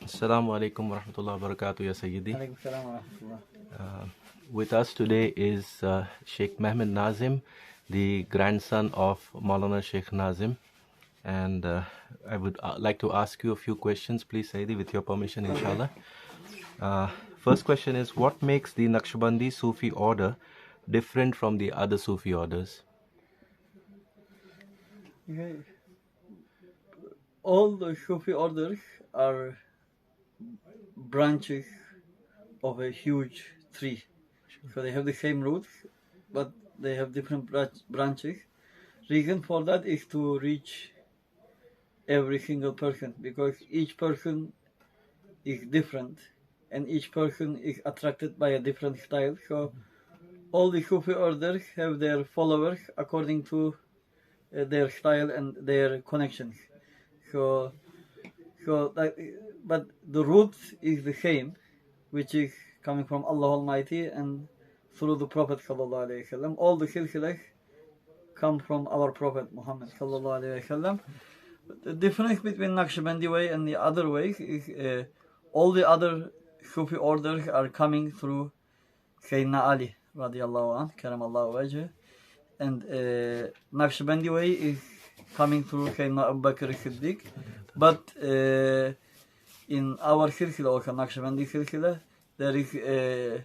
Assalamu alaikum wa rahmatullahi wa barakatuh, ya Sayyidi. Alaikum salam wa rahmatullah. With us today is Shaykh Mehmet Nazim, the grandson of Maulana Shaykh Nazim. And I would like to ask you a few questions, please, Sayyidi, with your permission, inshallah. First question is, what makes the Naqshbandi Sufi order different from the other Sufi orders? Okay. All the Sufi orders are branches of a huge tree. So they have the same roots, but they have different branches. Reason for that is to reach every single person, because each person is different and each person is attracted by a different style. So all the Sufi orders have their followers according to their style and their connections. But the root is the same, which is coming from Allah Almighty and through the Prophet sallallahu alaihi wasallam. All the silsilas come from our Prophet Muhammad sallallahu alaihi wasallam. The difference between Naqshbandi way and the other ways is all the other Sufi orders are coming through Sayyidina Ali radiallahu anh, karamallahu wajh, and Naqshbandi way is coming through Sayyidina Abu Bakr Siddiq. But in our silsila, also Naqshbandi silsila, there is a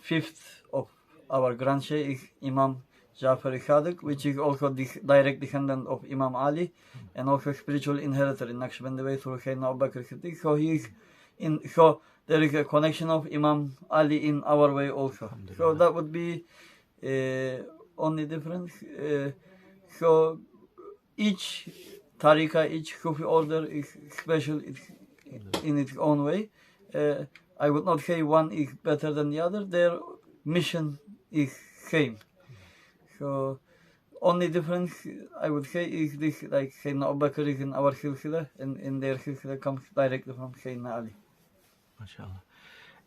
fifth of our Grand Shaykh is Imam Jafar Sadiq, which is also the direct descendant of Imam Ali and also spiritual inheritor in Naqshbandi way through Sayyidina Abu Bakr Siddiq. So there is a connection of Imam Ali in our way also. So that would be only difference. So each tariqa, each Sufi order is special in its own way. I would not say one is better than the other. Their mission is same. So only difference I would say is this, like Sayyidina Abu Bakr is in our silsila and in their silsila comes directly from Sayyidina Ali. MashaAllah.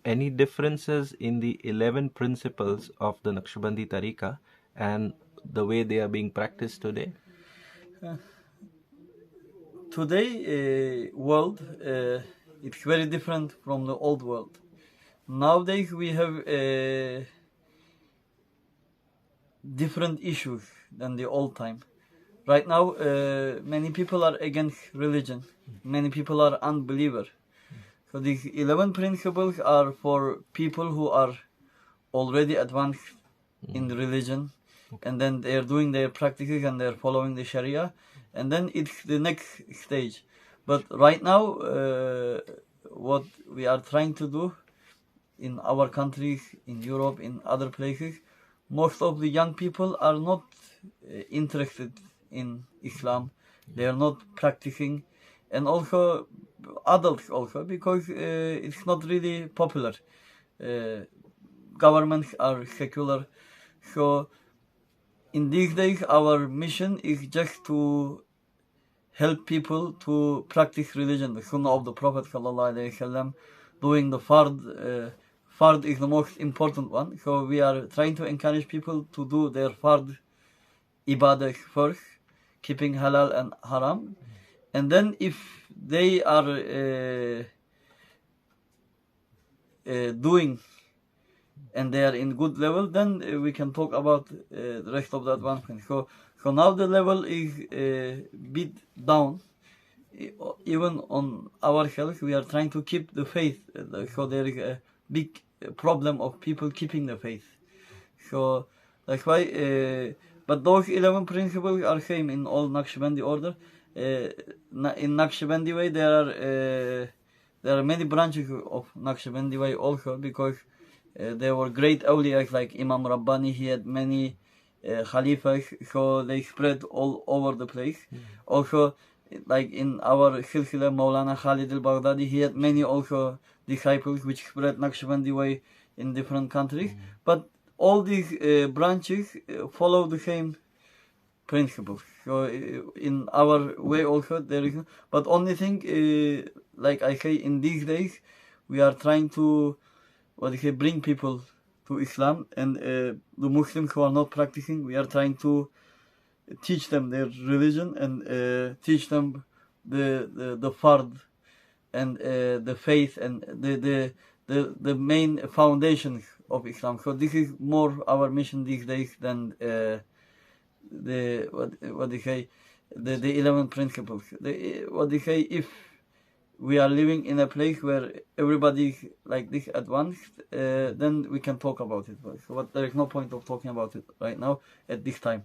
Any differences in the 11 principles of the Naqshbandi tariqa and the way they are being practiced today? Today world it's very different from the old world. Nowadays we have different issues than the old time. Right now many people are against religion. Many people are unbelievers. So these 11 principles are for people who are already advanced in the religion, and then they are doing their practices and they are following the Sharia, and then it's the next stage. But right now what we are trying to do in our countries, in Europe, in other places, most of the young people are not interested in Islam. They are not practicing, and also adults also, because it's not really popular. Governments are secular. So in these days our mission is just to help people to practice religion, the sunnah of the Prophet sallallahu alaihi wasallam, doing the fard. Fard is the most important one. So we are trying to encourage people to do their fard ibadah first, keeping halal and haram. And then if they are doing and they are in good level, then we can talk about the rest of the advancement. So now the level is bit down. Even on ourselves, we are trying to keep the faith. So there is a big problem of people keeping the faith. So that's why. But those 11 principles are same in all Naqshbandi order. In Naqshbandi way there are many branches of Naqshbandi way also, because there were great awliyas like Imam Rabbani. He had many khalifas, so they spread all over the place. Also, like in our silsila, Maulana Khalid al-Baghdadi, he had many also disciples which spread Naqshbandi way in different countries. But all these branches follow the same principles. So in our way also there is, but only thing like I say, in these days we are trying to bring people to Islam, and the Muslims who are not practicing, we are trying to teach them their religion and teach them the fard and the faith and the main foundation of Islam. So this is more our mission these days than the what they say, the 11 principles. What they say, if we are living in a place where everybody is like this advanced, then we can talk about it. But there is no point of talking about it right now at this time,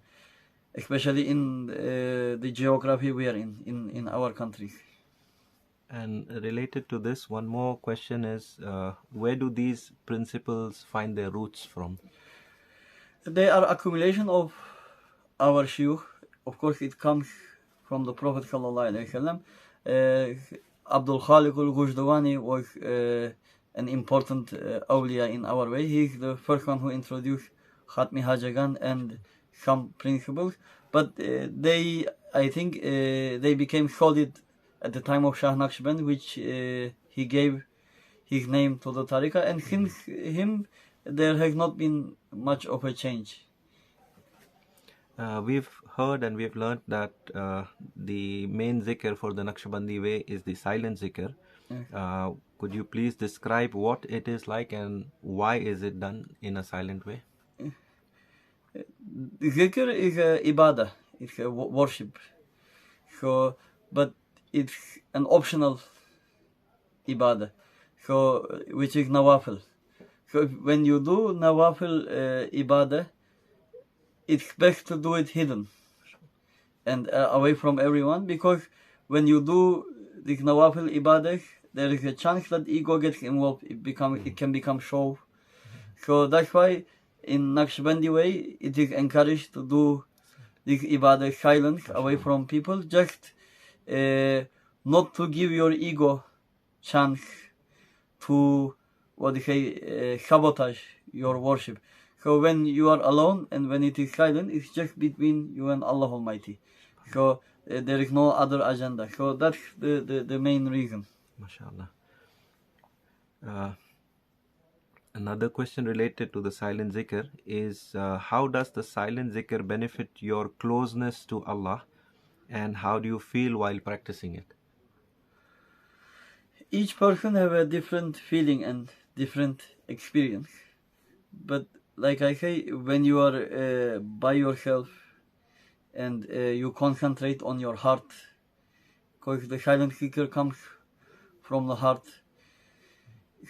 especially in the geography we are in our country. And related to this, one more question is, where do these principles find their roots from? They are accumulation of our shuyukh. Of course, it comes from the Prophet ﷺ. Abdul Khaliq al-Ghujdawani was an important awliya in our way. He is the first one who introduced Khatmi Hajagan and some principles. But I think they became solid at the time of Shah Naqshband, which he gave his name to the tariqah, and since him there has not been much of a change. We've heard and we've learned that the main zikr for the Naqshbandi way is the silent zikr. Could you please describe what it is like and why is it done in a silent way? Zikr is ibadah, it's a worship. So, but it's an optional ibadah, so which is nawafil. So when you do nawafil ibadah, it's best to do it hidden and away from everyone, because when you do this nawafil ibadah, there is a chance that ego gets involved. It can become show. So that's why in Naqshbandi way it is encouraged to do this ibadah silent, away from people, just not to give your ego chance to sabotage your worship. So when you are alone and when it is silent, it's just between you and Allah Almighty. So there is no other agenda. So that's the main reason. MashaAllah. Another question related to the silent zikr is, how does the silent zikr benefit your closeness to Allah, and how do you feel while practicing it? Each person have a different feeling and different experience. But like I say, when you are by yourself and you concentrate on your heart, because the silent zikr comes from the heart.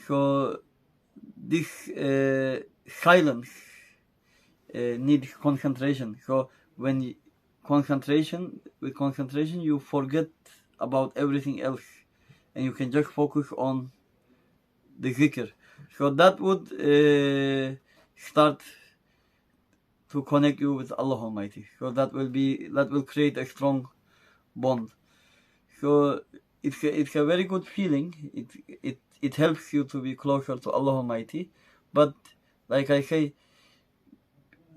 So this silence needs concentration. So when with concentration you forget about everything else and you can just focus on the zikr. So that would start to connect you with Allah Almighty. So that will create a strong bond. So it's a very good feeling. It helps you to be closer to Allah Almighty. But like I say,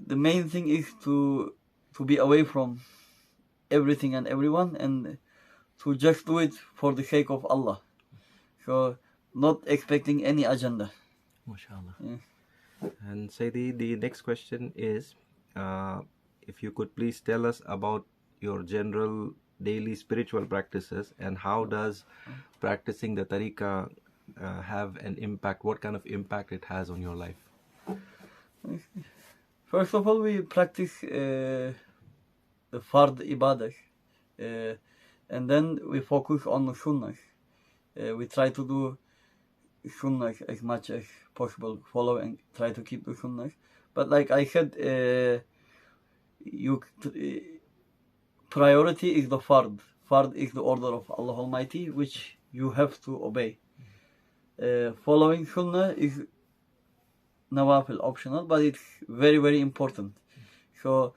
the main thing is to be away from everything and everyone and to just do it for the sake of Allah. So not expecting any agenda. MashaAllah. Yeah. And Sayyidi, the next question is, if you could please tell us about your general daily spiritual practices and how does practicing the tariqah have an impact, what kind of impact it has on your life? First of all, we practice the fard ibadah, and then we focus on the sunnah. We try to do sunnah as much as possible, follow and try to keep the sunnah. But like I said, priority is the fard. Fard is the order of Allah Almighty, which you have to obey. Following sunnah is nawafil, optional, but it's very, very important. So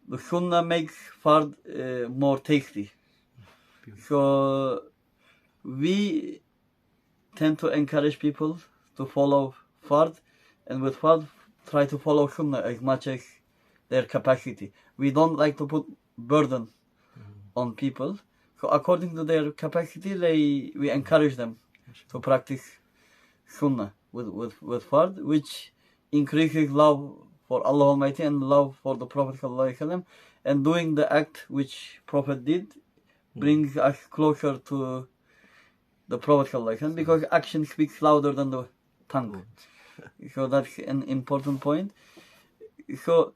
the sunnah makes fard more tasty. So we tend to encourage people to follow fard, and with fard try to follow sunnah as much as their capacity. We don't like to put burden on people. So according to their capacity, we encourage them to practice sunnah with fard, which increases love for Allah Almighty and love for the Prophet ﷺ. And doing the act which Prophet did brings us closer to the Prophet ﷺ, because action speaks louder than the tongue. So that's an important point. So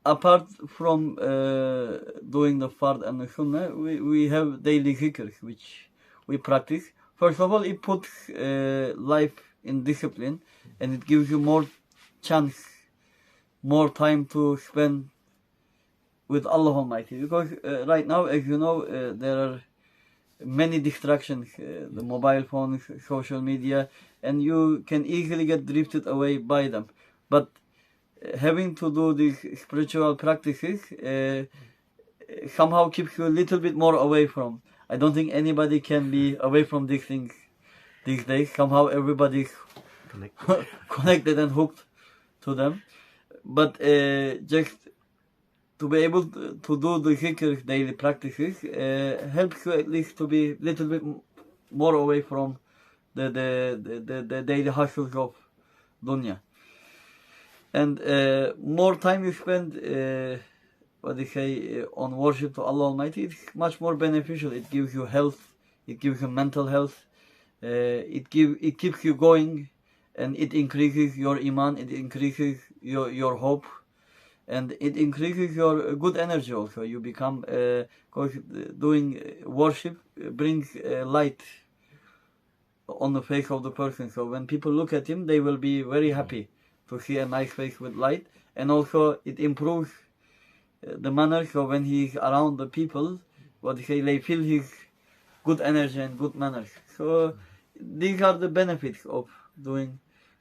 apart from doing the fard and the sunnah, we have daily zikr which we practice. First of all, it puts life in discipline, and it gives you more chance, more time to spend with Allah Almighty. Because right now, as you know, there are many distractions, the mobile phones, social media, and you can easily get drifted away by them. But having to do these spiritual practices somehow keeps you a little bit more away from. I don't think anybody can be away from these things these days. Somehow everybody's connected and hooked to them. But just to be able to do the zikr daily practices helps you at least to be a little bit more away from the daily hustles of dunya. And more time you spend on worship to Allah Almighty, it's much more beneficial. It gives you health, it gives you mental health, it keeps you going, and it increases your iman, it increases your hope, and it increases your good energy also. You become, because doing worship brings light on the face of the person. So when people look at him, they will be very happy to see a nice face with light. And also it improves the manner, so when he's around the people, they feel his good energy and good manners. So these are the benefits of doing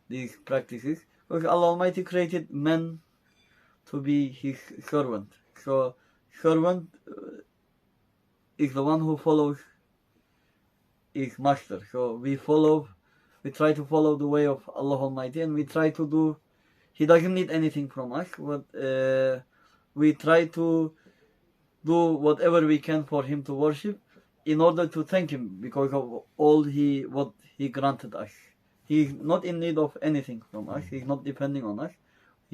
these practices. Because Allah Almighty created men to be his servant. So servant is the one who follows his master. So we try to follow the way of Allah Almighty, and we try to do, he doesn't need anything from us, but we try to do whatever we can for him to worship in order to thank him because of all what he granted us. He's not in need of anything from us, he's not depending on us,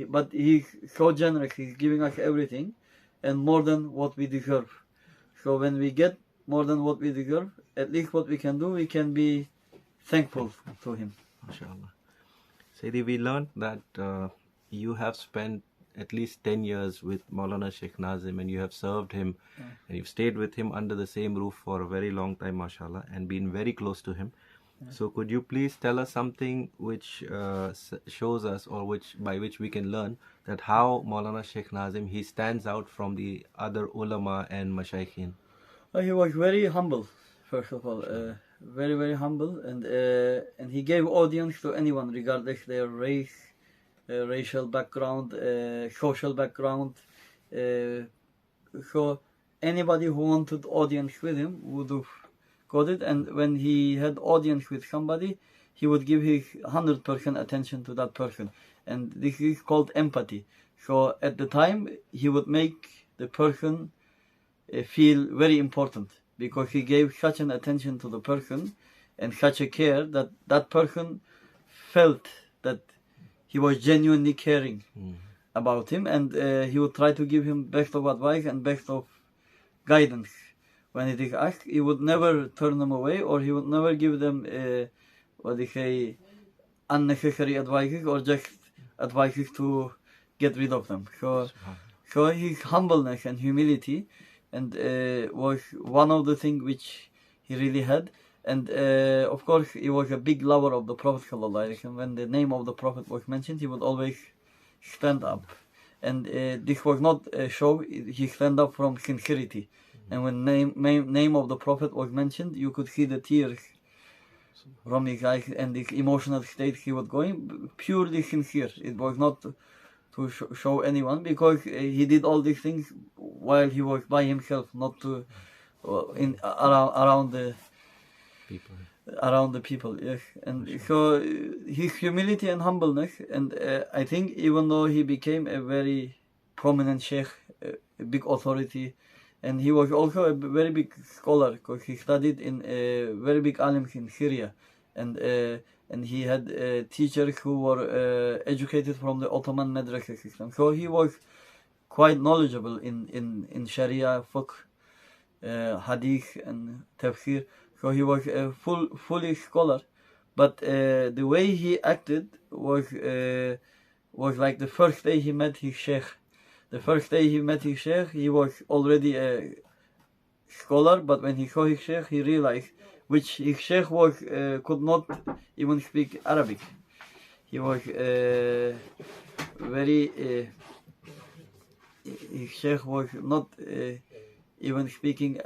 but he's so generous, he's giving us everything and more than what we deserve. So when we get more than what we deserve, at least what we can do, we can be thankful to him. MashaAllah. Sayyidi, we learned that you have spent at least 10 years with Maulana Shaykh Nazim, and you have served him, and you've stayed with him under the same roof for a very long time, mashallah, and been very close to him. So could you please tell us something which shows us, or by which we can learn that how Maulana Shaykh Nazim, he stands out from the other ulama and mashaykhin? He was very humble, first of all, very, very humble, and he gave audience to anyone regardless their race, racial background, social background. So anybody who wanted audience with him would have got it, and when he had audience with somebody, he would give his 100% attention to that person, and this is called empathy. So at the time, he would make the person feel very important, because he gave such an attention to the person and such a care that that person felt that he was genuinely caring about him, and he would try to give him best of advice and best of guidance. When it is asked, he would never turn them away, or he would never give them unnecessary advices or just advices to get rid of them. So his humbleness and humility and was one of the things which he really had. And of course, he was a big lover of the Prophet ﷺ. When the name of the Prophet was mentioned, he would always stand up. And this was not a show, he stand up from sincerity. And when name of the Prophet was mentioned, you could see the tears from his eyes and the emotional state he was going, purely sincere. It was not to show anyone, because he did all these things while he was by himself, not to around the People. Around the people, yes. And so his humility and humbleness, and I think even though he became a very prominent sheikh, a big authority, and he was also a very big scholar, because he studied in a very big alims in Syria, and he had teachers who were educated from the Ottoman madrasa system. So he was quite knowledgeable in Sharia, fiqh, hadith and tafsir. So he was a fully scholar, but the way he acted was like the first day he met his sheikh. The first day he met his sheikh, he was already a scholar, but when he saw his sheikh, he realized which his sheikh was could not even speak Arabic. He was very his sheikh was not even speaking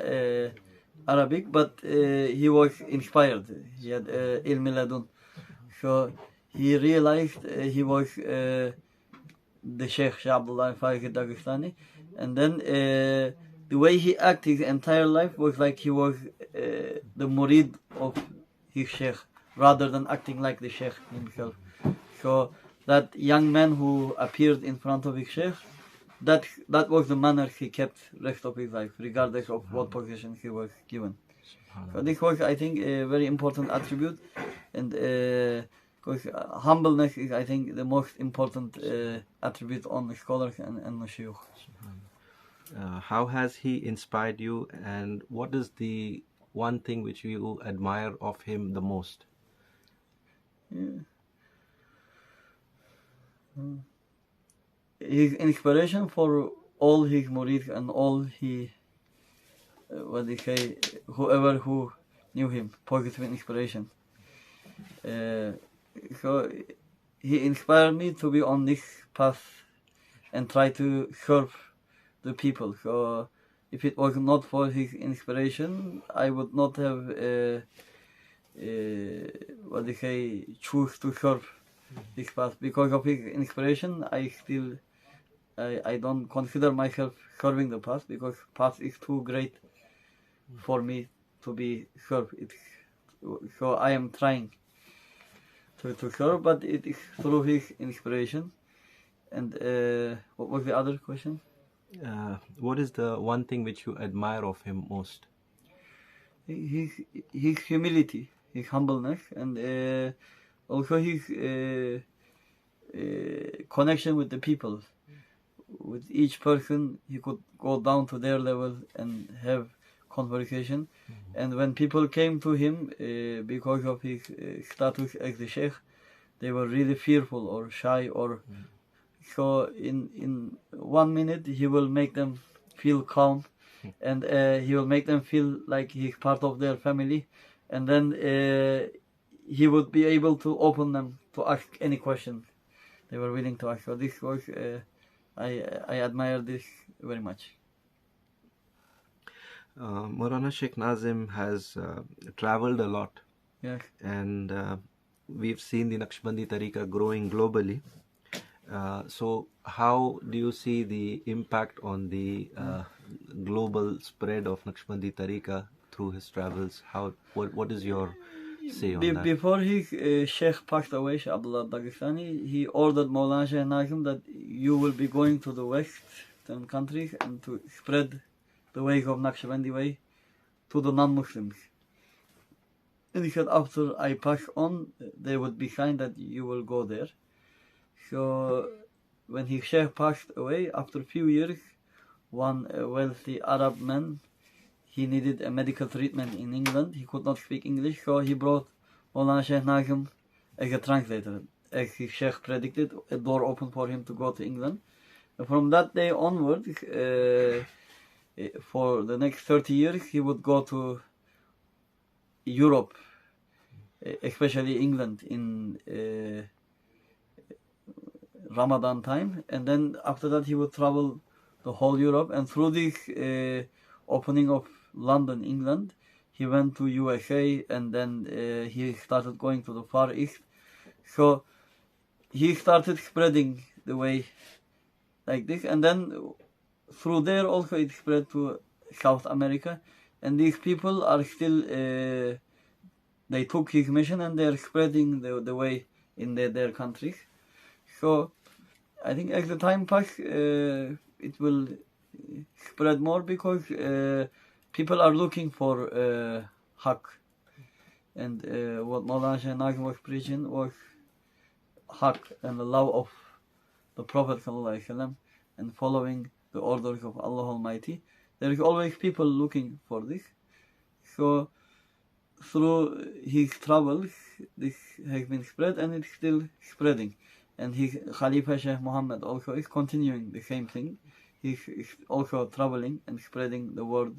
Arabic, but he was inspired. He had ilm ladun. So he realized he was the Shaykh Abdullah Farki Dagestani, and then the way he acted his entire life was like he was the murid of his Shaykh, rather than acting like the Shaykh himself. So that young man who appeared in front of his Shaykh, that was the manner he kept rest of his life, regardless of what position he was given. So this was, I think, a very important attribute, and because humbleness is, I think, the most important attribute on the scholars and the shuyukh. How has he inspired you, and what is the one thing which you admire of him the most? His inspiration for all his murid and all he, whoever who knew him, positive inspiration. So he inspired me to be on this path and try to serve the people. So if it was not for his inspiration, I would not have choose to serve this path. Because of his inspiration, I don't consider myself serving the path, because path is too great for me to be served. So I am trying to serve, but it is through his inspiration. And what was the other question? What is the one thing which you admire of him most? His humility, his humbleness, and also his connection with the people. With each person, he could go down to their level and have conversation. And when people came to him because of his status as the sheikh, they were really fearful or shy, or so in 1 minute he will make them feel calm, and he will make them feel like he's part of their family, and then he would be able to open them to ask any question they were willing to ask. So this was I admire this very much. Maulana Sheikh Nazim has traveled a lot, Yes. and we've seen the Naqshbandi Tariqa growing globally. So how do you see the impact on the global spread of Naqshbandi Tariqa through his travels? What is your say on that? Before his Sheikh passed away, Shaykh Abdullah Dagestani, he ordered Maulana Sheikh Nazim that you will be going to the Western countries and to spread the way of Naqshbandi way to the non-Muslims. And he said, after I pass on, there would be sign that you will go there. So when his Sheikh passed away, after a few years, one wealthy Arab man, he needed a medical treatment in England. He could not speak English, so he brought Maulana Sheikh Nazim as a translator. As his Sheikh predicted, a door opened for him to go to England. And from that day onward, for the next 30 years, he would go to Europe, especially England, in Ramadan time, and then after that he would travel the whole Europe, and through this opening of London, England, he went to USA, and then he started going to the Far East. So he started spreading the way like this, and then through there also it spread to South America, and these people are still they took his mission and they are spreading the way in their countries. So I think as the time passes, it will spread more, because people are looking for Haqq. And what Maulana Sheikh Nazim was preaching was Haqq and the love of the Prophet ﷺ and following the orders of Allah Almighty. There is always people looking for this. So through his travels, this has been spread and it's still spreading. And his Khalifa Shaykh Muhammad also is continuing the same thing. He's also traveling and spreading the word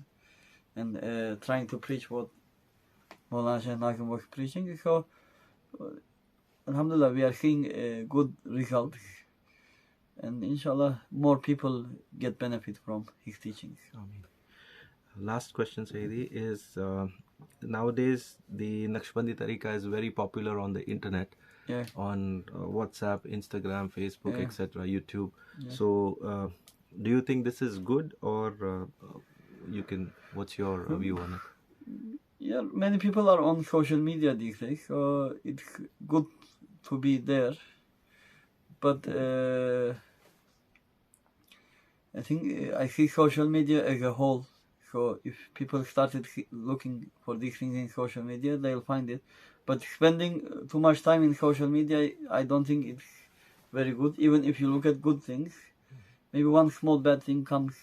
and trying to preach what Mawlana Shaykh Nazim was preaching. So, Alhamdulillah, we are seeing good results. And inshallah, more people get benefit from his teachings. Ameen. Last question, Sayyidi, is nowadays the Naqshbandi Tariqa is very popular on the internet, Yeah. on WhatsApp, Instagram, Facebook, Yeah. etc., YouTube. Yeah. So, do you think this is good, or what's your view on it? Yeah, many people are on social media these days, so it's good to be there. But I think I see social media as a whole. So if people started looking for these things in social media, they'll find it. But spending too much time in social media, I don't think it's very good. Even if you look at good things, maybe one small bad thing comes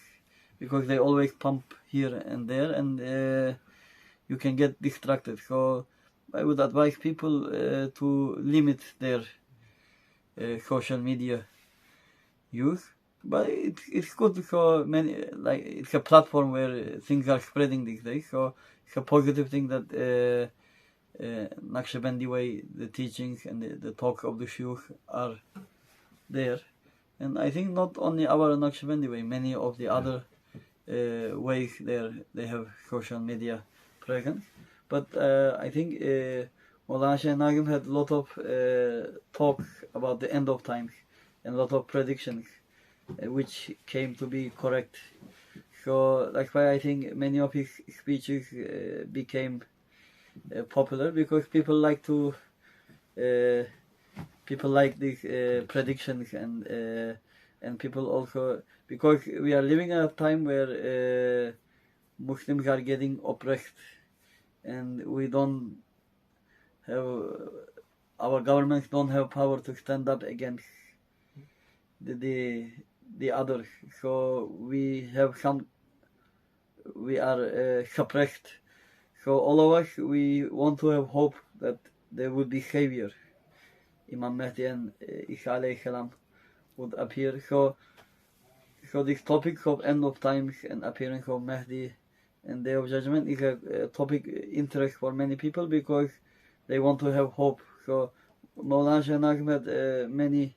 because they always pump here and there, and you can get distracted. So I would advise people to limit their social media use. But it's good, so many, like, it's a platform where things are spreading these days, so it's a positive thing that Naqshbandi way, the teachings and the talk of the Shuyukh are there. And I think not only our Naqshbandi way, many of the other ways there, they have social media presence. But I think Mawlana Shaykh Nazim had a lot of talk about the end of times and a lot of predictions which came to be correct. So that's why I think many of his speeches became popular, because people like these predictions, and people also, because we are living at a time where Muslims are getting oppressed, and we don't have, our governments don't have power to stand up against the others. So we are suppressed. So all of us, we want to have hope that there will be savior. Imam Mahdi and Isa alayhi salam would appear. So this topic of end of times and appearance of Mahdi and Day of Judgment is a topic interest for many people, because they want to have hope. So Mawlana Shaykh Nazim had many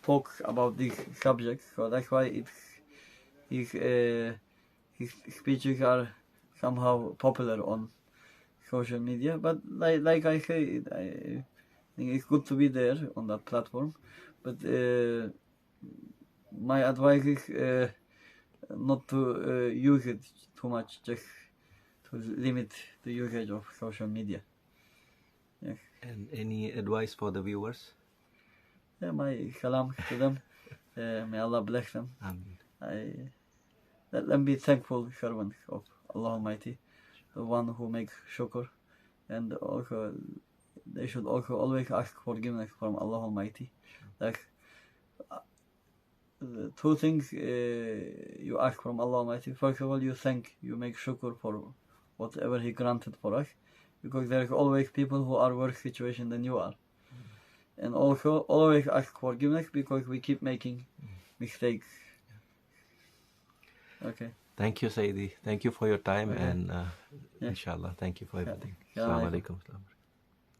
talks about these subjects, so that's why his speeches are somehow popular on social media. But like I say, I think it's good to be there on that platform. But my advice is not to use it too much, just to limit the usage of social media. Yes. And any advice for the viewers? Yeah, my salam to them. May Allah bless them. Ameen. Let them be thankful servants of Allah Almighty, the one who makes shukr, and also they should also always ask forgiveness from Allah Almighty. Like the two things you ask from Allah Almighty. First of all, you make shukr for whatever He granted for us, because there are always people who are worse situation than you are. And also always ask forgiveness, because we keep making mistakes. Okay. Thank you, Sayyidi. Thank you for your time, Okay. and Yeah. inshallah, thank you for everything. Yeah. Assalamu alaikum.